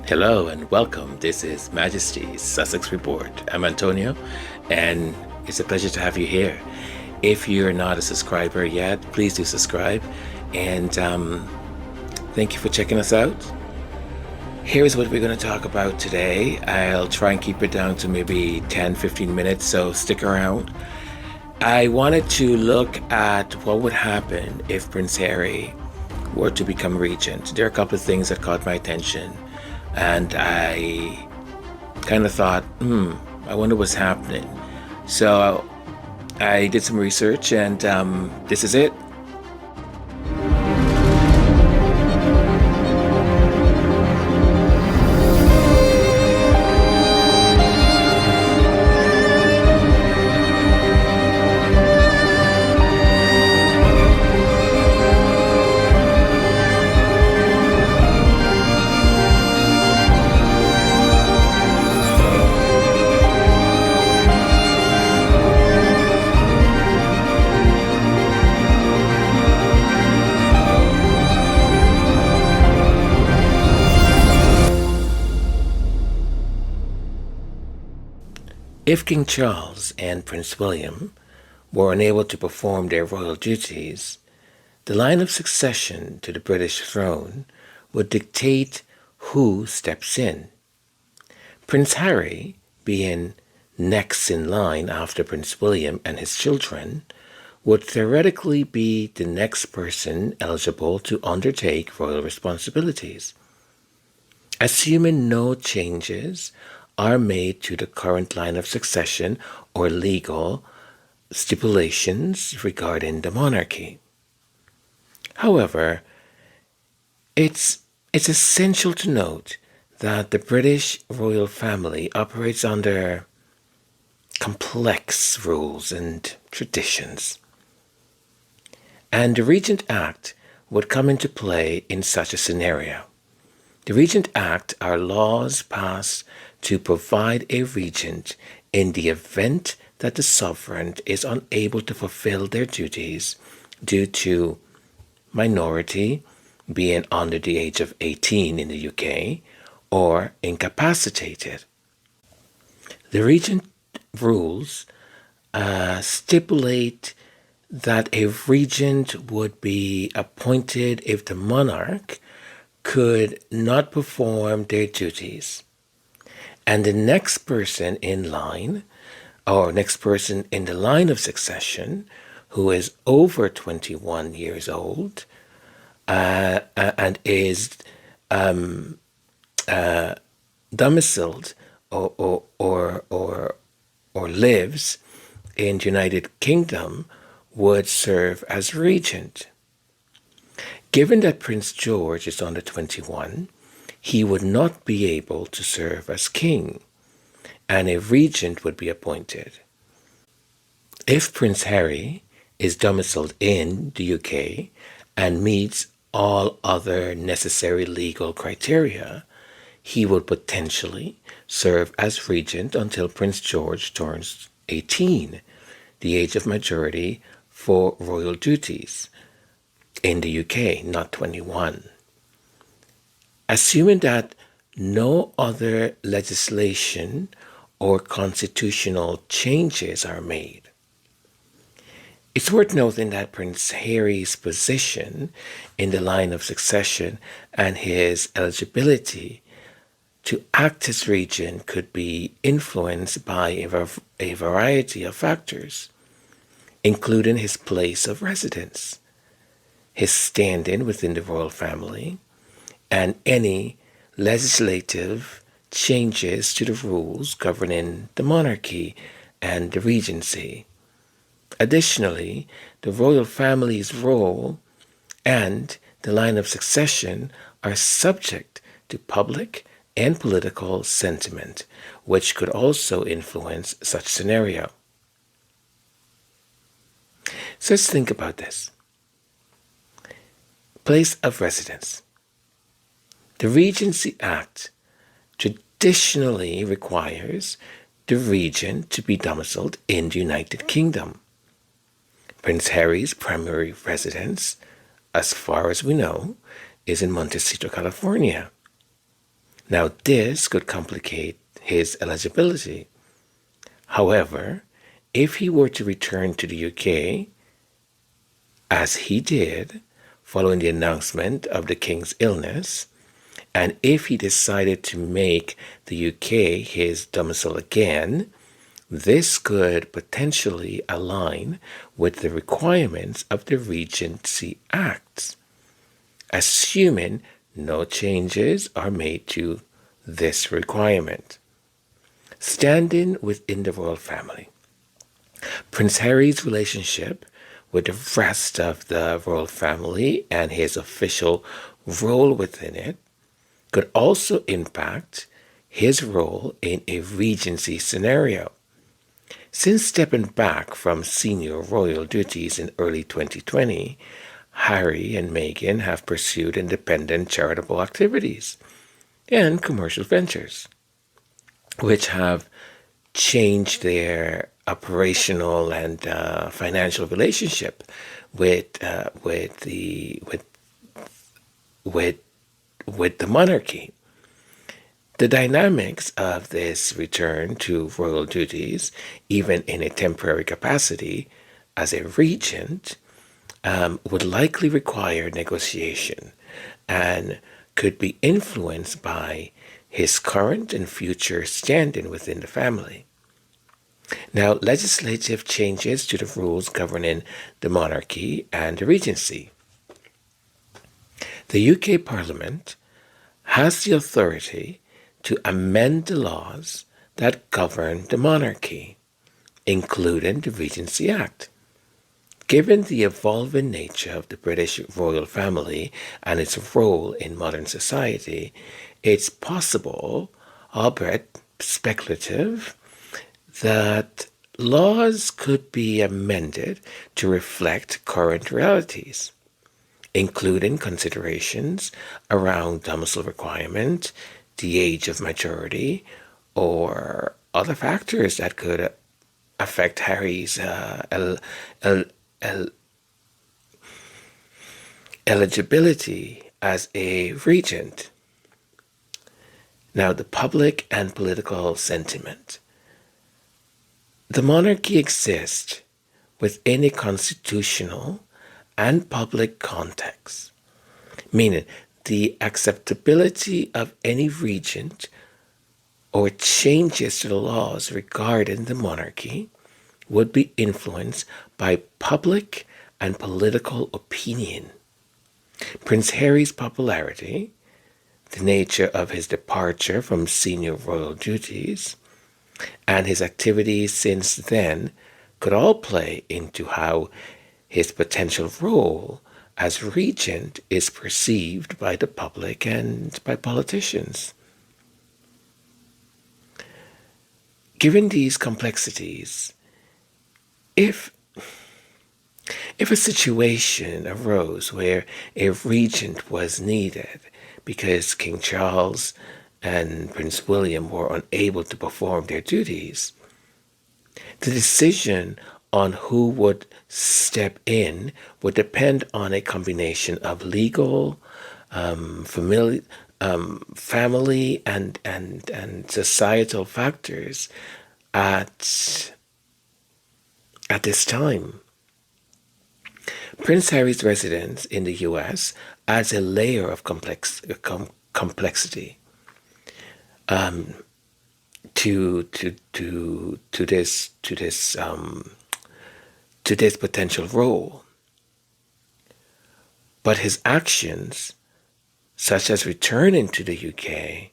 Hello and welcome. This is Majesty Sussex Report. I'm Antonio, and it's a pleasure to have you here. If you're not a subscriber yet, please do subscribe, and thank you for checking us out. Here's what we're going to talk about today. I'll try and keep it down to maybe 10-15 minutes, so stick around. I wanted to look at what would happen if Prince Harry were to become regent. There are a couple of things that caught my attention, and I kind of thought, I wonder what's happening. So I did some research, and this is it. If King Charles and Prince William were unable to perform their royal duties, the line of succession to the British throne would dictate who steps in. Prince Harry, being next in line after Prince William and his children, would theoretically be the next person eligible to undertake royal responsibilities. Assuming no changes are made to the current line of succession or legal stipulations regarding the monarchy. However, it's essential to note that the British royal family operates under complex rules and traditions. And the Regent Act would come into play in such a scenario. The Regent Act are laws passed to provide a regent in the event that the sovereign is unable to fulfill their duties due to minority, being under the age of 18 in the UK, or incapacitated. The regent rules stipulate that a regent would be appointed if the monarch could not perform their duties. And the next person in line, or next person in the line of succession, who is over 21 years old and is domiciled or lives in the United Kingdom, would serve as regent. Given that Prince George is under 21, he would not be able to serve as king, and a regent would be appointed. If Prince Harry is domiciled in the UK and meets all other necessary legal criteria, he would potentially serve as regent until Prince George turns 18, the age of majority for royal duties in the UK, not 21. Assuming that no other legislation or constitutional changes are made. It's worth noting that Prince Harry's position in the line of succession and his eligibility to act as regent could be influenced by a variety of factors, including his place of residence, his standing within the royal family, and any legislative changes to the rules governing the monarchy and the regency. Additionally, the royal family's role and the line of succession are subject to public and political sentiment, which could also influence such scenario. So let's think about this. Place of residence. The Regency Act traditionally requires the regent to be domiciled in the United Kingdom. Prince Harry's primary residence, as far as we know, is in Montecito, California. Now, this could complicate his eligibility. However, if he were to return to the UK, as he did following the announcement of the King's illness, and if he decided to make the UK his domicile again, this could potentially align with the requirements of the Regency Act, assuming no changes are made to this requirement. Standing within the royal family. Prince Harry's relationship with the rest of the royal family and his official role within it could also impact his role in a regency scenario. Since stepping back from senior royal duties in early 2020, Harry and Meghan have pursued independent charitable activities and commercial ventures, which have changed their operational and financial relationship with the monarchy. The dynamics of this return to royal duties, even in a temporary capacity as a regent, would likely require negotiation and could be influenced by his current and future standing within the family. Now, legislative changes to the rules governing the monarchy and the regency. The UK Parliament has the authority to amend the laws that govern the monarchy, including the Regency Act. Given the evolving nature of the British royal family and its role in modern society, it's possible, albeit speculative, that laws could be amended to reflect current realities, including considerations around domicile requirement, the age of majority, or other factors that could affect Harry's eligibility as a regent. Now, the public and political sentiment. The monarchy exists within a constitutional and public context, meaning the acceptability of any regent or changes to the laws regarding the monarchy would be influenced by public and political opinion. Prince Harry's popularity, the nature of his departure from senior royal duties, and his activities since then could all play into how his potential role as regent is perceived by the public and by politicians. Given these complexities, if a situation arose where a regent was needed because King Charles and Prince William were unable to perform their duties, the decision on who would step in would depend on a combination of legal, family, and societal factors at this time. Prince Harry's residence in the U.S. adds a layer of complexity to this potential role. But his actions, such as returning to the UK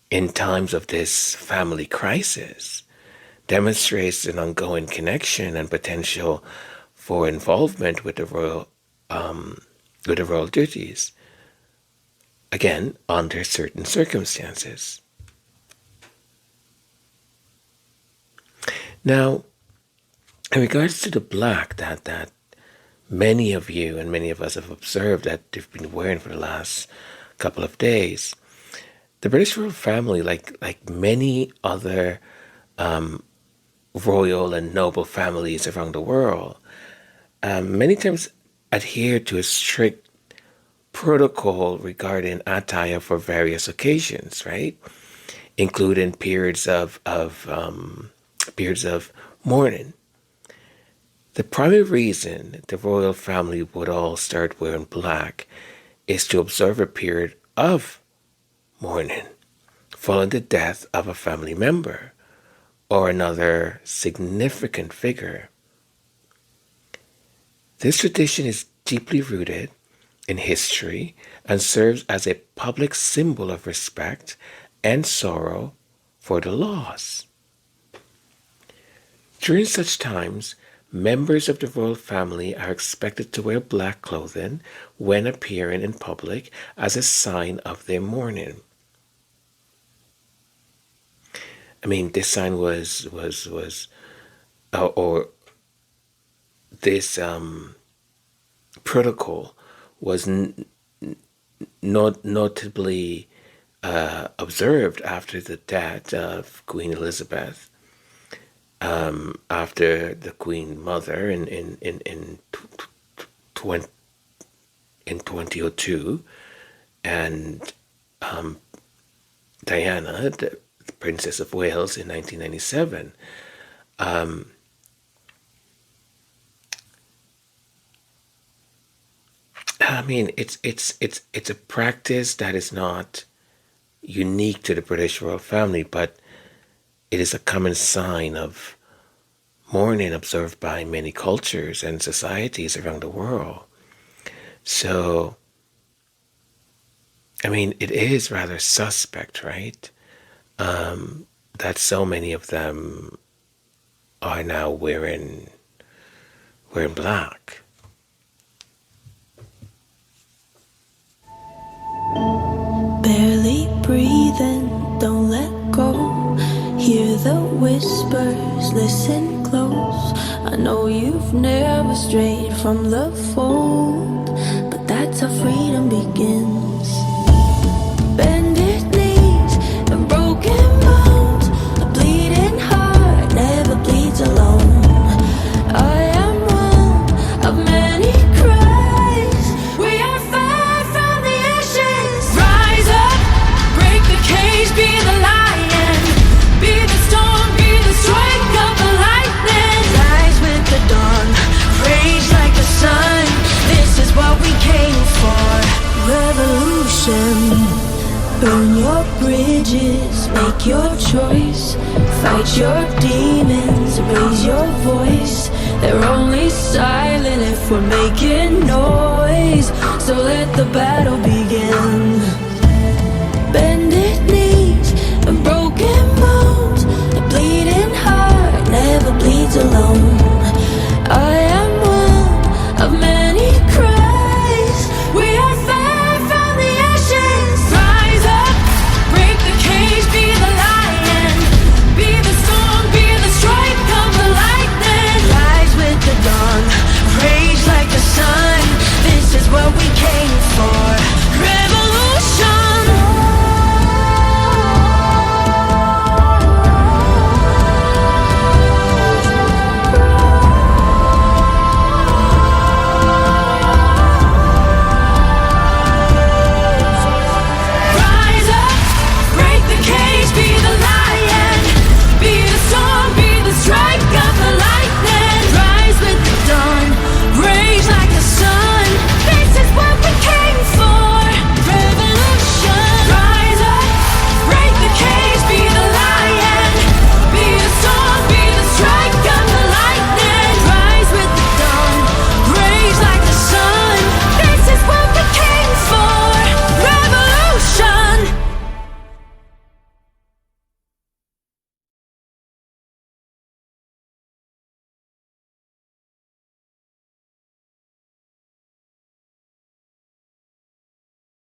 in times of this family crisis, demonstrates an ongoing connection and potential for involvement with the royal duties, again under certain circumstances. Now, in regards to the black that many of you and many of us have observed that they've been wearing for the last couple of days, the British royal family, like many other royal and noble families around the world, many times adhere to a strict protocol regarding attire for various occasions, right? Including periods of mourning. The primary reason the royal family would all start wearing black is to observe a period of mourning following the death of a family member or another significant figure. This tradition is deeply rooted in history and serves as a public symbol of respect and sorrow for the loss. During such times, members of the royal family are expected to wear black clothing when appearing in public as a sign of their mourning. I mean, this sign was or this protocol was notably observed after the death of Queen Elizabeth, after the Queen Mother in 2002, and Diana, the Princess of Wales, in 1997. I mean, it's a practice that is not unique to the British royal family, but it is a common sign of mourning observed by many cultures and societies around the world. So, I mean, it is rather suspect, right? That so many of them are now wearing black. Barely breathing, don't let go. Hear the whispers, listen close. I know you've never strayed from the fold, but that's how freedom begins. Bended knees and broken bones. A bleeding heart never bleeds alone. I am one of many cries. We are far from the ashes. Rise up, break the cage, be the lion. Be the storm, be the strike of the lightning. Rise with the dawn, rage like the sun. This is what we came for. Revolution. Burn your bridges, make your choice. Fight your demons, raise your voice. They're only silent if we're making noise. So let the battle begin.